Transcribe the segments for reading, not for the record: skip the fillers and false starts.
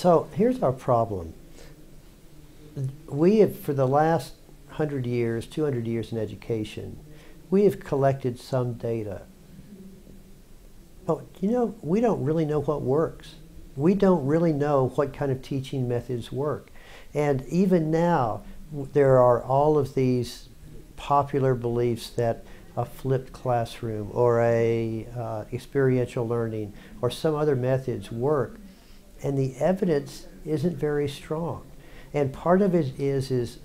So here's our problem. We have, for the last 100 years, 200 years in education, we have collected some data. But you know, we don't really know what works. We don't really know what kind of teaching methods work. And even now, there are all of these popular beliefs that a flipped classroom or experiential learning or some other methods work. And the evidence isn't very strong. And part of it is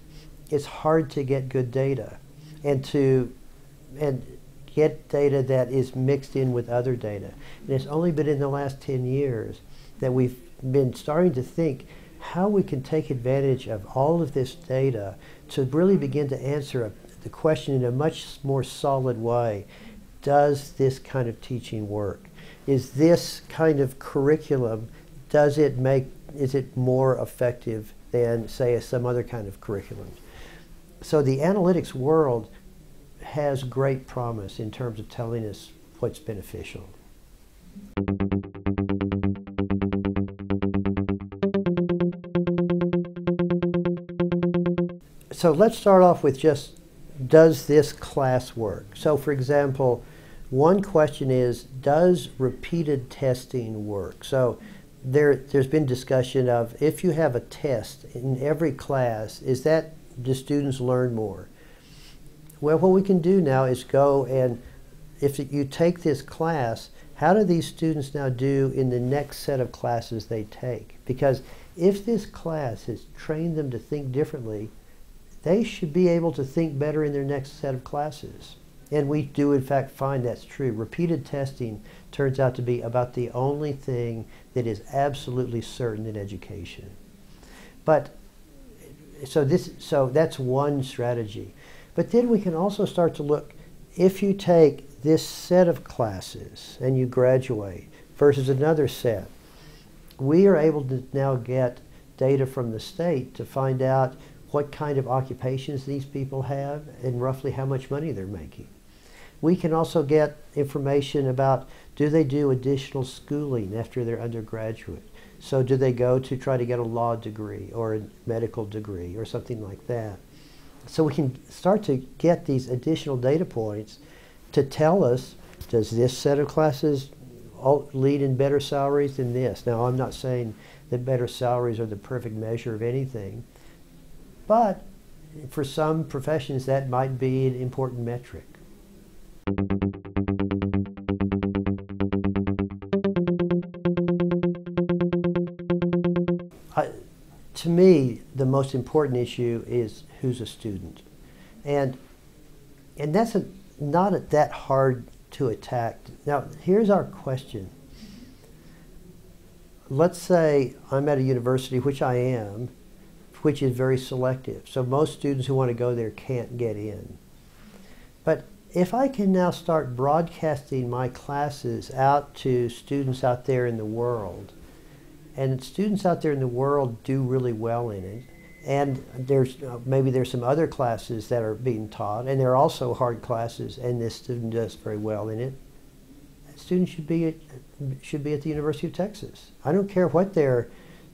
it's hard to get good data and get data that is mixed in with other data. And it's only been in the last 10 years that we've been starting to think how we can take advantage of all of this data to really begin to answer the question in a much more solid way. Does this kind of teaching work? Is this kind of curriculum, is it more effective than, say, some other kind of curriculum? So the analytics world has great promise in terms of telling us what's beneficial. So let's start off with just, does this class work? So for example, one question is, does repeated testing work? So there's been discussion of, if you have a test in every class, do students learn more? Well, what we can do now is go and, if you take this class, how do these students now do in the next set of classes they take? Because if this class has trained them to think differently, they should be able to think better in their next set of classes. And we do in fact find that's true. Repeated testing turns out to be about the only thing that is absolutely certain in education. But so that's one strategy. But then we can also start to look, if you take this set of classes and you graduate versus another set, we are able to now get data from the state to find out what kind of occupations these people have and roughly how much money they're making. We can also get information about, do they do additional schooling after they're undergraduate? So do they go to try to get a law degree or a medical degree or something like that? So we can start to get these additional data points to tell us, does this set of classes lead in better salaries than this? Now, I'm not saying that better salaries are the perfect measure of anything, but for some professions that might be an important metric. To me, the most important issue is who's a student. And that's not that hard to attack. Now, here's our question. Let's say I'm at a university, which I am, which is very selective. So most students who want to go there can't get in. But if I can now start broadcasting my classes out to students out there in the world, and students out there in the world do really well in it, and maybe there's some other classes that are being taught, and there are also hard classes, and this student does very well in it, that student should be at the University of Texas. I don't care what their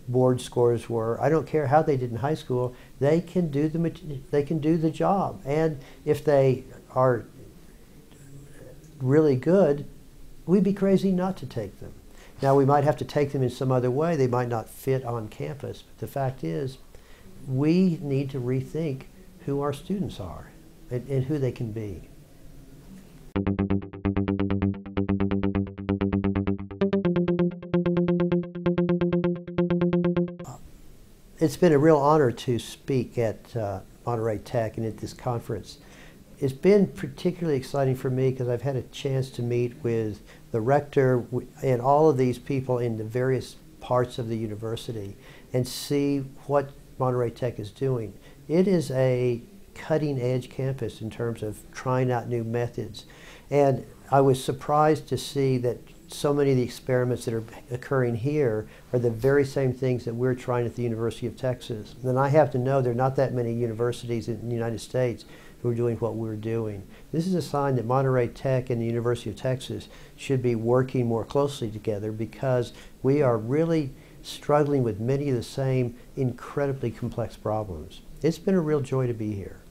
board scores were. I don't care how they did in high school. They can do the job, and if they are really good, we'd be crazy not to take them. Now, we might have to take them in some other way. They might not fit on campus. But the fact is, we need to rethink who our students are and who they can be. It's been a real honor to speak at Monterey Tech and at this conference. It's been particularly exciting for me because I've had a chance to meet with the rector and all of these people in the various parts of the university and see what Monterey Tech is doing. It is a cutting-edge campus in terms of trying out new methods. And I was surprised to see that so many of the experiments that are occurring here are the very same things that we're trying at the University of Texas. And I have to know there are not that many universities in the United States who are doing what we're doing. This is a sign that Monterey Tech and the University of Texas should be working more closely together, because we are really struggling with many of the same incredibly complex problems. It's been a real joy to be here.